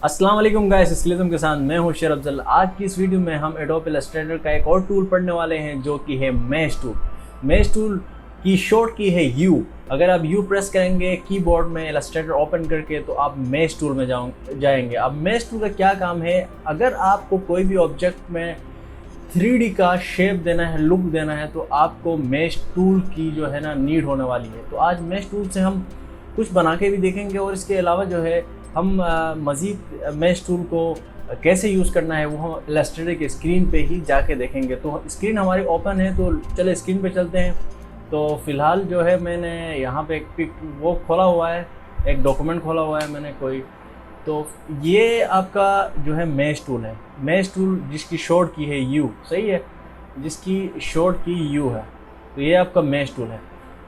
अस्सलाम वालेकुम गाइस, स्किलिज्म के साथ मैं हूं शेर अफजल। आज की इस वीडियो में हम एडोब इलस्ट्रेटर का एक और टूल पढ़ने वाले हैं जो कि है मेश टूल। मेश टूल की शॉर्ट की है यू। अगर आप यू प्रेस करेंगे कीबोर्ड में इलस्ट्रेटर ओपन करके तो आप मेश टूल में जाएंगे। अब मेश टूल का क्या काम है, अगर आपको कोई भी ऑब्जेक्ट में 3D का शेप देना है, लुक देना है, तो आपको मेश टूल की जो है ना नीड होने वाली है। तो आज मेश टूल से हम कुछ बना के भी देखेंगे और इसके अलावा जो है हम मज़ीद मेश टूल को कैसे यूज़ करना है वो हम इलस्ट्रेटर की स्क्रीन पे ही जाके देखेंगे। तो स्क्रीन हमारी ओपन है, तो चले स्क्रीन पे चलते हैं। तो फ़िलहाल जो है मैंने यहाँ पे एक पिक वो खोला हुआ है, एक डॉक्यूमेंट खोला हुआ है मैंने कोई। तो ये आपका जो है मेश टूल है। मेश टूल जिसकी शॉर्ट की है यू, सही है, जिसकी शॉर्ट की यू है, तो ये आपका मेश टूल है।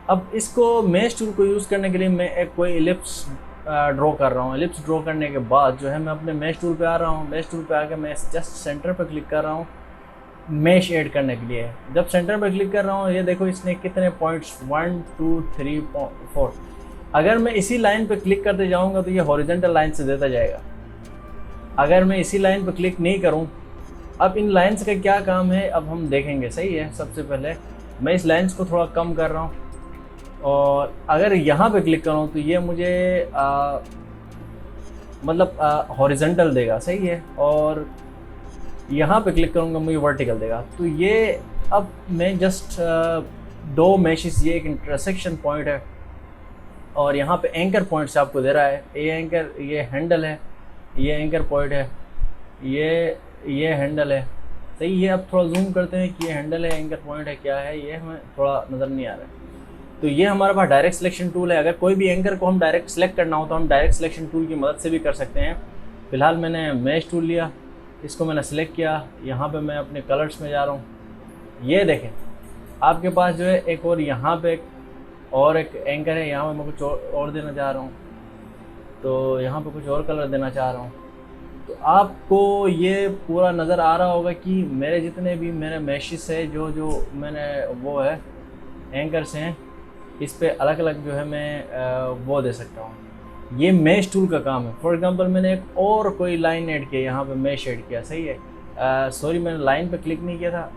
अब इसको मेश टूल को यूज़ करने के लिए मैं एक कोई एलिप्स ड्रॉ कर रहा हूँ। एलिप्स ड्रॉ करने के बाद जो है मैं अपने मेश टूल पे आ रहा हूँ। मेश टूल पे आके मैं जस्ट सेंटर पे क्लिक कर रहा हूँ मेश ऐड करने के लिए। जब सेंटर पे क्लिक कर रहा हूँ, ये देखो इसने कितने पॉइंट्स 1 2 3 4। अगर मैं इसी लाइन पे क्लिक करते जाऊँगा तो ये हॉरिजॉन्टल लाइन से देता जाएगा। अगर मैं इसी लाइन पे क्लिक नहीं करूँ, अब इन लाइन्स का क्या काम है अब हम देखेंगे, सही है। सबसे पहले मैं इस लाइन्स को थोड़ा कम कर रहा हूँ और अगर यहाँ पे क्लिक करूँ तो ये मुझे मतलब हॉरिजॉन्टल देगा, सही है। और यहाँ पे क्लिक करूँगा मुझे वर्टिकल देगा। तो ये अब मैं जस्ट दो मैशेस, ये एक इंटरसेक्शन पॉइंट है और यहाँ पे एंकर पॉइंट से आपको दे रहा है। ये एंकर, ये हैंडल है, ये एंकर पॉइंट है, ये हैंडल है, सही है। अब थोड़ा जूम करते हैं कि ये हैंडल है, एंकर पॉइंट है, क्या है ये हमें थोड़ा नज़र नहीं आ रहा है। तो ये हमारे पास डायरेक्ट सिलेक्शन टूल है। अगर कोई भी एंकर को हम डायरेक्ट सेलेक्ट करना हो तो हम डायरेक्ट सिलेक्शन टूल की मदद से भी कर सकते हैं। फ़िलहाल मैंने मेश टूल लिया, इसको मैंने सेलेक्ट किया। यहाँ पे मैं अपने कलर्स में जा रहा हूँ। ये देखें आपके पास जो है एक और यहाँ पे एक एंकर है, यहाँ पे मैं कुछ और देना चाह रहा हूँ, तो यहाँ पे कुछ और कलर देना चाह रहा हूँ। तो आपको ये पूरा नज़र आ रहा होगा कि मेरे जितने भी मेरे मैशेस है, जो मैंने वो है एंकर्स हैं, इस पे अलग अलग जो है मैं वो दे सकता हूँ। ये मेश टूल का काम है। फॉर एग्जांपल मैंने एक और कोई लाइन ऐड किया, यहाँ पे मेश ऐड किया, सही है। सॉरी, मैंने लाइन पे क्लिक नहीं किया था,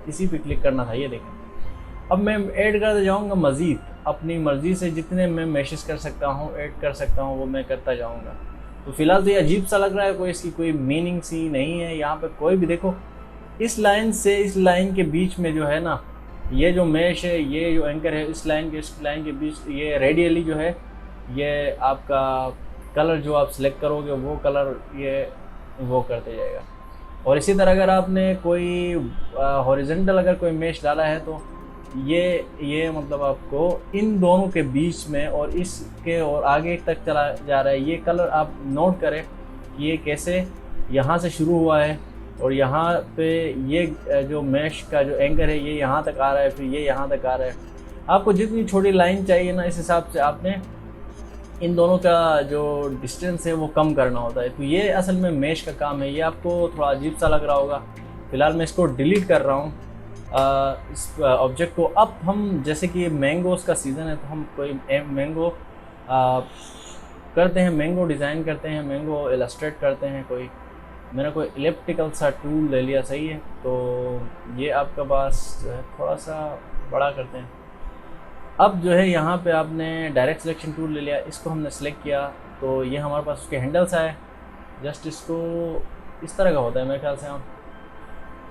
इसी पे क्लिक करना था, ये देखें। अब मैं ऐड करते जाऊँगा मज़ीद, अपनी मर्ज़ी से जितने मैं मैशेस कर सकता हूँ, ऐड कर सकता हूँ, वो मैं करता जाऊँगा। तो फ़िलहाल तो ये अजीब सा लग रहा है, कोई इसकी कोई मीनिंग सी नहीं है। यहाँ पर कोई भी देखो, इस लाइन से इस लाइन के बीच में जो है ना, ये जो मेश है, ये जो एंकर है, इस लाइन के बीच ये रेडियली जो है, ये आपका कलर जो आप सिलेक्ट करोगे वो कलर ये वो करते जाएगा। और इसी तरह अगर आपने कोई हॉरिजॉन्टल अगर कोई मेश डाला है तो ये मतलब आपको इन दोनों के बीच में और इसके और आगे तक चला जा रहा है। ये कलर आप नोट करें कि ये कैसे यहाँ से शुरू हुआ है और यहाँ पे ये जो मेश का जो एंकर है ये यहाँ तक आ रहा है, फिर ये यहाँ तक आ रहा है। आपको जितनी छोटी लाइन चाहिए ना, इस हिसाब से आपने इन दोनों का जो डिस्टेंस है वो कम करना होता है। तो ये असल में मेश का काम है। ये आपको थोड़ा अजीब सा लग रहा होगा। फ़िलहाल मैं इसको डिलीट कर रहा हूँ इस ऑब्जेक्ट को। अब हम जैसे कि मैंगोज़ का सीज़न है तो हम कोई मैंगो करते हैं, मैंगो डिज़ाइन करते हैं, मैंगो इलस्ट्रेट करते हैं। मैंने कोई इलिप्टिकल सा टूल ले लिया, सही है। तो ये आपका पास थोड़ा सा बड़ा करते हैं। अब जो है यहाँ पे आपने डायरेक्ट सिलेक्शन टूल ले लिया, इसको हमने सेलेक्ट किया तो ये हमारे पास उसके हैंडल्स आए। जस्ट इसको इस तरह का होता है मेरे ख्याल से आम,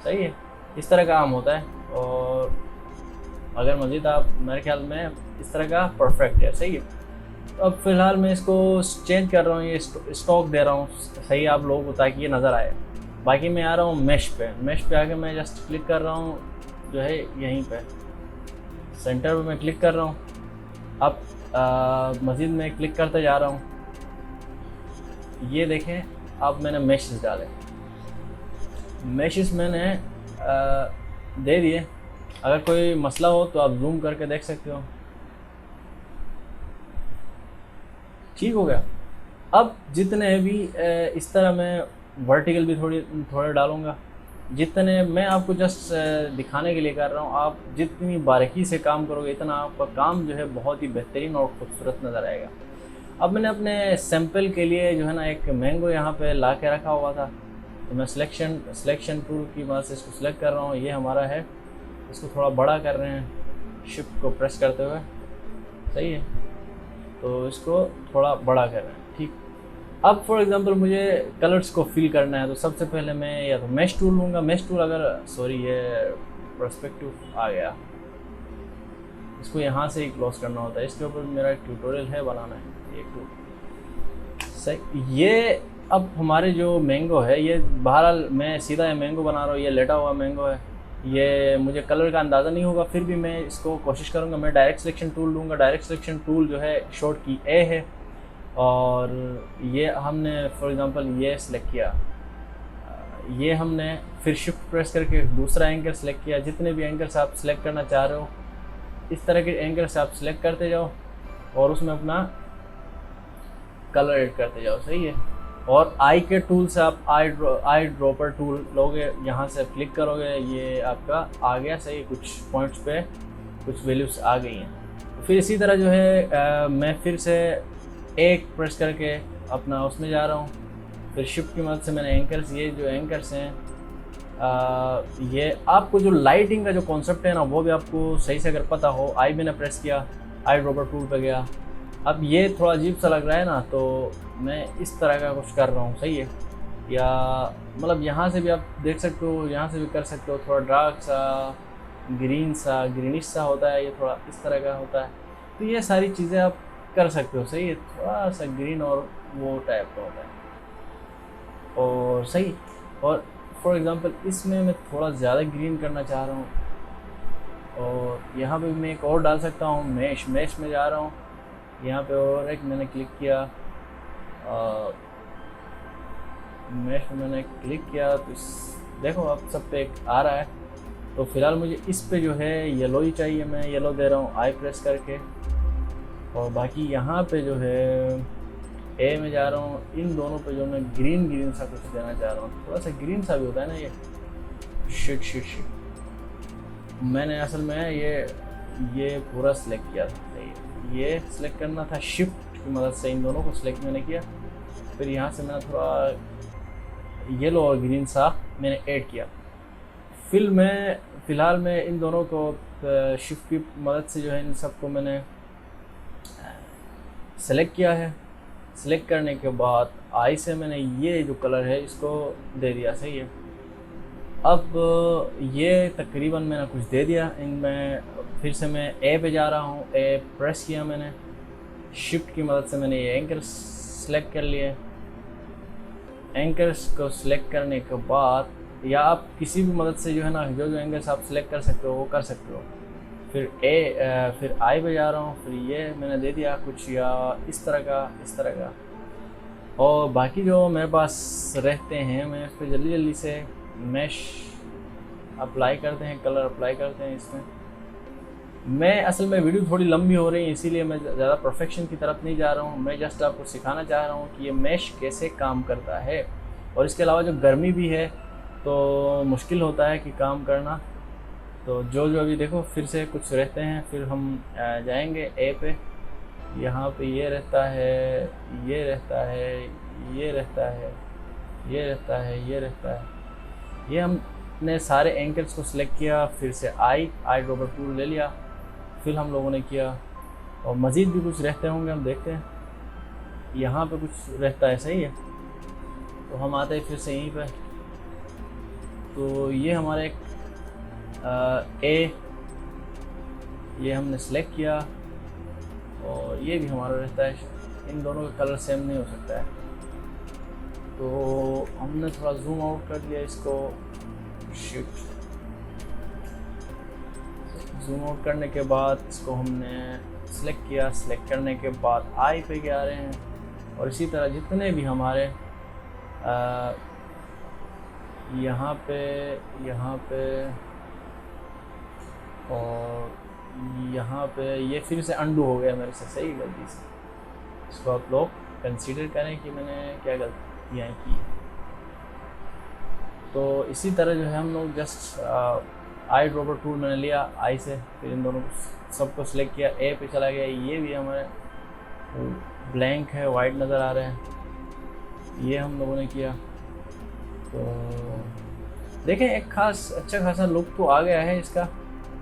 सही है, इस तरह का आम होता है। और अगर मज़ीद आप, मेरे ख्याल में इस तरह का परफेक्ट है, सही है। अब फ़िलहाल मैं इसको चेंज कर रहा हूँ, ये स्टॉक दे रहा हूँ, सही आप लोगों को, ताकि ये नज़र आए। बाकी मैं आ रहा हूँ मेश पे आके मैं जस्ट क्लिक कर रहा हूँ जो है यहीं पे सेंटर पे मैं क्लिक कर रहा हूँ। अब मज़ीद मैं क्लिक करते जा रहा हूँ। ये देखें, अब मैंने मैशेस डाले, मैशेस मैंने दे दिए। अगर कोई मसला हो तो आप जूम करके देख सकते हो। ठीक हो गया। अब जितने भी इस तरह मैं वर्टिकल भी थोड़े डालूँगा, जितने मैं आपको जस्ट दिखाने के लिए कर रहा हूँ। आप जितनी बारीकी से काम करोगे इतना आपका काम जो है बहुत ही बेहतरीन और खूबसूरत नज़र आएगा। अब मैंने अपने सैंपल के लिए जो है ना एक मैंगो यहाँ पे ला के रखा हुआ था, तो मैं सिलेक्शन टूल की मदद से इसको सिलेक्ट कर रहा हूँ। ये हमारा है, इसको थोड़ा बड़ा कर रहे हैं शिफ्ट को प्रेस करते हुए, सही है, तो इसको थोड़ा बड़ा कर रहे हैं, ठीक। अब फॉर एग्जांपल मुझे कलर्स को फिल करना है, तो सबसे पहले मैं या तो मैश टूल लूँगा, मैश टूल अगर सॉरी ये पर्सपेक्टिव आ गया, इसको यहाँ से ही क्लोज करना होता है। इसके ऊपर मेरा एक ट्यूटोरियल है, बनाना है एक टूल, सही। ये अब हमारे जो मैंगो है, ये बहरहाल मैं सीधा मैंगो बना रहा हूँ, ये लेटा हुआ मैंगो है, ये मुझे कलर का अंदाज़ा नहीं होगा, फिर भी मैं इसको कोशिश करूँगा। मैं डायरेक्ट सिलेक्शन टूल लूँगा, डायरेक्ट सिलेक्शन टूल जो है शॉर्ट की ए है, और ये हमने फॉर एग्जांपल ये सिलेक्ट किया, ये हमने फिर शिफ्ट प्रेस करके दूसरा एंगल सेलेक्ट किया। जितने भी एंगल्स आप सिलेक्ट करना चाह रहे हो, इस तरह के एंगल्स आप सिलेक्ट करते जाओ और उसमें अपना कलर ऐड करते जाओ, सही है। और आई के टूल से आप आई ड्रॉपर टूल लोगे, यहाँ से क्लिक करोगे, ये आपका आ गया, सही। कुछ पॉइंट्स पे कुछ वैल्यूज आ गई हैं। फिर इसी तरह जो है मैं फिर से एक प्रेस करके अपना उसमें जा रहा हूँ, फिर शिफ्ट की मदद से मैंने एंकर्स, ये जो एंकर्स हैं ये आपको जो लाइटिंग का जो कॉन्सेप्ट है ना, वो भी आपको सही से अगर पता हो। आई मैंने प्रेस किया, आई ड्रॉपर टूल पे गया, अब ये थोड़ा अजीब सा लग रहा है ना, तो मैं इस तरह का कुछ कर रहा हूँ, सही है। या मतलब यहाँ से भी आप देख सकते हो, यहाँ से भी कर सकते हो, थोड़ा डार्क सा ग्रीनिश सा होता है, ये थोड़ा इस तरह का होता है, तो ये सारी चीज़ें आप कर सकते हो, सही है। थोड़ा सा ग्रीन और वो टाइप का होता है, और सही। और फॉर एग्ज़ाम्पल इसमें मैं थोड़ा ज़्यादा ग्रीन करना चाह रहा हूँ, और यहाँ पे मैं एक और डाल सकता हूँ, मैश में जा रहा हूँ, यहाँ पे और एक मैंने क्लिक किया, मैश में मैंने क्लिक किया, तो देखो अब सब पे एक आ रहा है। तो फिलहाल मुझे इस पे जो है येलो ही चाहिए, मैं येलो दे रहा हूँ आई प्रेस करके, और बाकी यहाँ पे जो है ए में जा रहा हूँ, इन दोनों पे जो मैं ग्रीन सा कुछ देना चाह रहा हूँ, थोड़ा सा ग्रीन सा भी होता है ना ये, शिट मैंने असल में ये पूरा सिलेक्ट किया था, ये सिलेक्ट करना था शिफ्ट की मदद से, इन दोनों को सिलेक्ट मैंने किया, फिर यहाँ से मैंने थोड़ा येलो और ग्रीन सा मैंने ऐड किया। फिलहाल मैं इन दोनों को शिफ्ट की मदद से जो है इन सबको मैंने सेलेक्ट किया है। सेलेक्ट करने के बाद आई से मैंने ये जो कलर है इसको दे दिया, सही है। अब ये तकरीबन मैंने कुछ दे दिया इनमें। फिर से मैं ए पे जा रहा हूँ, ए प्रेस किया मैंने, शिफ्ट की मदद से मैंने ये एंकर्स सेलेक्ट कर लिए। एंकर्स को सिलेक्ट करने के बाद, या आप किसी भी मदद से जो है ना जो एंगल्स आप सिलेक्ट कर सकते हो वो कर सकते हो। फिर आई पे जा रहा हूँ, फिर ये मैंने दे दिया कुछ या इस तरह का, और बाकी जो मेरे पास रहते हैं मैं इस पर जल्दी से मैश अप्लाई करते हैं, कलर अप्लाई करते हैं इसमें। मैं असल में वीडियो थोड़ी लंबी हो रही है, इसीलिए मैं ज़्यादा परफेक्शन की तरफ नहीं जा रहा हूँ। मैं जस्ट आपको सिखाना चाह रहा हूँ कि ये मैश कैसे काम करता है। और इसके अलावा जो गर्मी भी है तो मुश्किल होता है कि काम करना। तो जो अभी देखो फिर से कुछ रहते हैं, फिर हम जाएंगे ए पे। यहाँ पे ये रहता है, ये रहता है, ये रहता है, ये रहता है, ये रहता है। ये हमने सारे एंकल्स को सिलेक्ट किया, फिर से आई ड्रॉपर टूल ले लिया, फिर हम लोगों ने किया। और मज़ीद भी कुछ रहते होंगे, हम देखते हैं। यहाँ पे कुछ रहता है, सही है। तो हम आते हैं फिर से यहीं पे। तो ये हमारा एक ए, ये हमने सेलेक्ट किया, और ये भी हमारा रहता है। इन दोनों का कलर सेम नहीं हो सकता है, तो हमने थोड़ा जूम आउट कर दिया इसको। शिट, जूम आउट करने के बाद इसको हमने सेलेक्ट किया। सेलेक्ट करने के बाद आई पे आ रहे हैं, और इसी तरह जितने भी हमारे यहाँ पे और यहाँ पे, ये फिर से अंडू हो गया मेरे से, सही गलती से। इसको आप लोग कंसीडर करें कि मैंने क्या गलतियाँ की। तो इसी तरह जो है हम लोग जस्ट आई ड्रॉपर टूल मैंने लिया आई से, फिर इन दोनों को सबको सिलेक्ट किया, ए पे चला गया। ये भी हमारे ब्लैंक है, वाइट नज़र आ रहे हैं, ये हम लोगों ने किया। तो देखें एक अच्छा खासा लुक तो आ गया है इसका।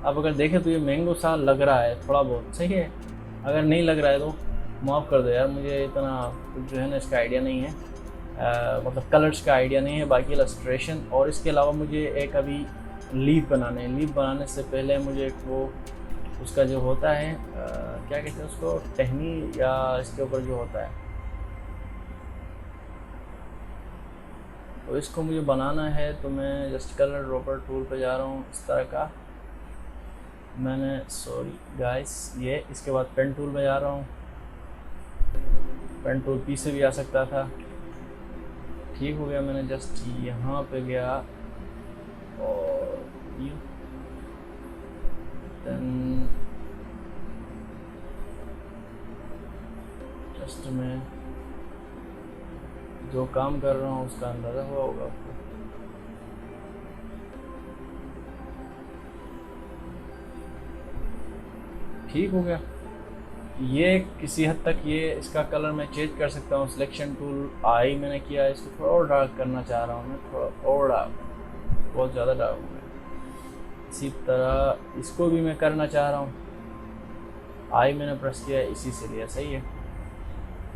अब अगर देखें तो ये मैंगो सा लग रहा है थोड़ा बहुत, सही है। अगर नहीं लग रहा है तो माफ़ कर दो यार, मुझे इतना कुछ जो है ना इसका आइडिया नहीं है, मतलब कलर्स का आइडिया नहीं है, बाकी इलस्ट्रेशन। और इसके अलावा मुझे एक अभी लीफ बनाने हैं। लीफ बनाने से पहले मुझे एक वो उसका जो होता है क्या कहते हैं उसको, टहनी या इसके ऊपर जो होता है, तो इसको मुझे बनाना है। तो मैं जस्ट कलर ड्रॉपर टूल पे जा रहा हूँ, इस तरह का मैंने, सॉरी गाइस, ये इसके बाद पेन टूल पे जा रहा हूँ। पेन टूल पी से भी आ सकता था, ठीक हो गया। मैंने जस्ट यहाँ पे गया और देन जस्ट मैं जो काम कर रहा हूँ उसका अंदाज़ा हुआ होगा आपको। ठीक हो गया। ये किसी हद तक ये इसका कलर मैं चेंज कर सकता हूँ। सिलेक्शन टूल आई मैंने किया, इसको थोड़ा और डार्क करना चाह रहा हूँ मैं, थोड़ा और डार्क, बहुत ज़्यादा डार्क हो गया। इसी तरह इसको भी मैं करना चाह रहा हूँ, आई मैंने प्रेस किया, इसी से लिया, सही है।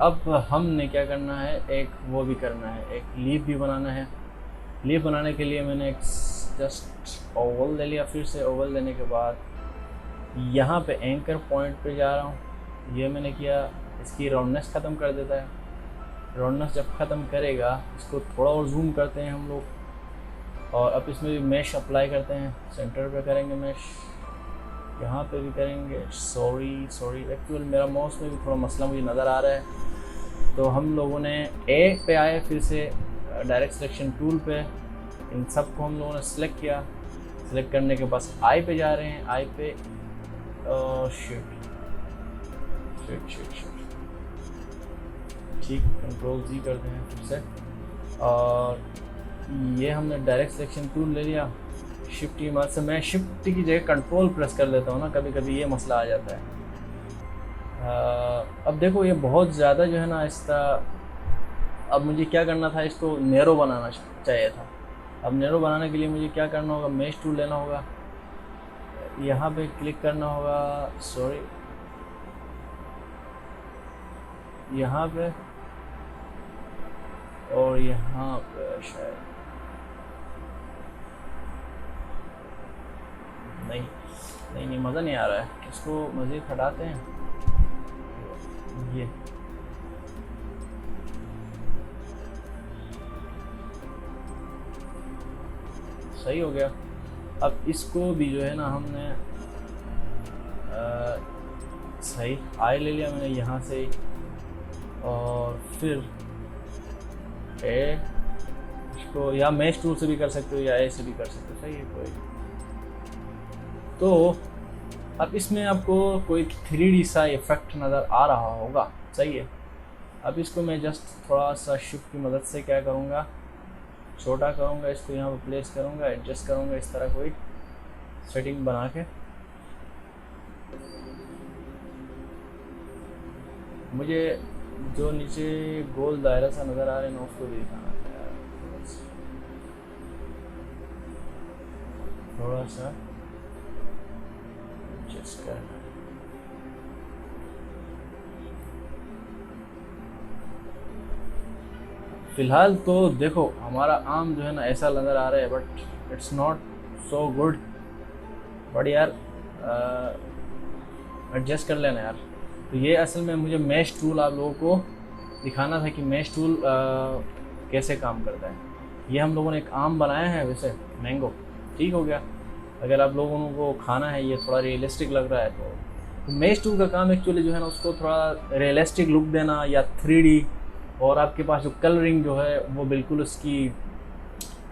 अब हमने क्या करना है, एक वो भी करना है, एक लीफ भी बनाना है। लीफ बनाने के लिए मैंने एक जस्ट ओवल ले लिया। फिर से ओवल लेने के बाद यहाँ पे एंकर पॉइंट पे जा रहा हूँ, ये मैंने किया। इसकी राउंडनेस ख़त्म कर देता है। राउंडनेस जब ख़त्म करेगा, इसको थोड़ा और जूम करते हैं हम लोग। और अब इसमें भी मैश अप्लाई करते हैं, सेंटर पे करेंगे मैश, यहाँ पे भी करेंगे। सॉरी एक्चुअल मेरा माउस में भी थोड़ा मसला मुझे नज़र आ रहा है। तो हम लोगों ने ए पे आए, फिर से डायरेक्ट सिलेक्शन टूल पे इन सब को हम लोगों ने सिलेक्ट किया। सिलेक्ट करने के बाद आई पे जा रहे हैं। आई पे शिट ठीक, कंट्रोल जी करते हैं फिर से। और ये हमने डायरेक्ट सिलेक्शन टूल ले लिया। शिफ्ट की मदद से, मैं शिफ्ट की जगह कंट्रोल प्रेस कर लेता हूँ ना, कभी कभी ये मसला आ जाता है। अब देखो ये बहुत ज़्यादा जो है ना इसका, अब मुझे क्या करना था, इसको नैरो बनाना चाहिए था। अब नैरो बनाने के लिए मुझे क्या करना होगा, मैश टूल लेना होगा, यहाँ पे क्लिक करना होगा, सॉरी यहाँ पे, और यहाँ पे शायद नहीं मज़ा नहीं आ रहा है। इसको मज़ीद हटाते हैं, ये सही हो गया। अब इसको भी जो है ना हमने सही आई ले लिया मैंने यहाँ से, और फिर इसको या मैश टूल से भी कर सकते हो या ए से भी कर सकते हो, सही है कोई। तो अब इसमें आपको कोई 3D सा इफेक्ट नज़र आ रहा होगा, सही है। अब इसको मैं जस्ट थोड़ा सा शिफ्ट की मदद से क्या करूँगा, छोटा करूँगा, इसको यहाँ पर प्लेस करूँगा, एडजस्ट करूँगा, इस तरह कोई सेटिंग बना के। मुझे जो नीचे गोल दायरा सा नज़र आ रहा है ना, उसको भी दिखाना है थोड़ा सा एडजस्ट करना। फ़िलहाल तो देखो हमारा आम जो है ना ऐसा नज़र आ रहा है, but it's not so good. But यार एडजस्ट कर लेना यार। तो ये असल में मुझे मैश टूल आप लोगों को दिखाना था कि मैश टूल कैसे काम करता है। ये हम लोगों ने एक आम बनाया है, वैसे मैंगो, ठीक हो गया। अगर आप लोगों को खाना है, ये थोड़ा रियलिस्टिक लग रहा है, तो मैश टूल का काम एक्चुअली जो है ना उसको थोड़ा रियलिस्टिक लुक देना या 3D, और आपके पास जो कलरिंग जो है वो बिल्कुल उसकी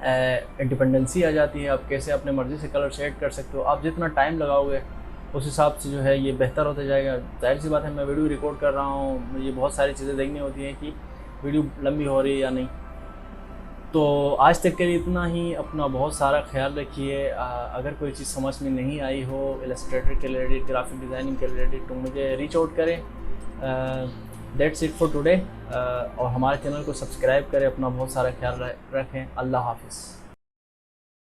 इंडिपेंडेंसी आ जाती है। आप कैसे अपने मर्ज़ी से कलर शेड कर सकते हो। आप जितना टाइम लगाओगे उस हिसाब से जो है ये बेहतर होता जाएगा। जाहिर सी बात है, मैं वीडियो रिकॉर्ड कर रहा हूँ, मुझे बहुत सारी चीज़ें देखनी होती हैं कि वीडियो लंबी हो रही है या नहीं। तो आज तक के लिए इतना ही। अपना बहुत सारा ख्याल रखिए। अगर कोई चीज़ समझ में नहीं आई हो इलस्ट्रेटर के रिलेटेड, ग्राफिक डिज़ाइनिंग के रिलेटेड, तो मुझे रीच आउट करें। That's it for today. और हमारे चैनल को सब्सक्राइब करें, अपना बहुत सारा ख्याल रखें। अल्लाह हाफिज़।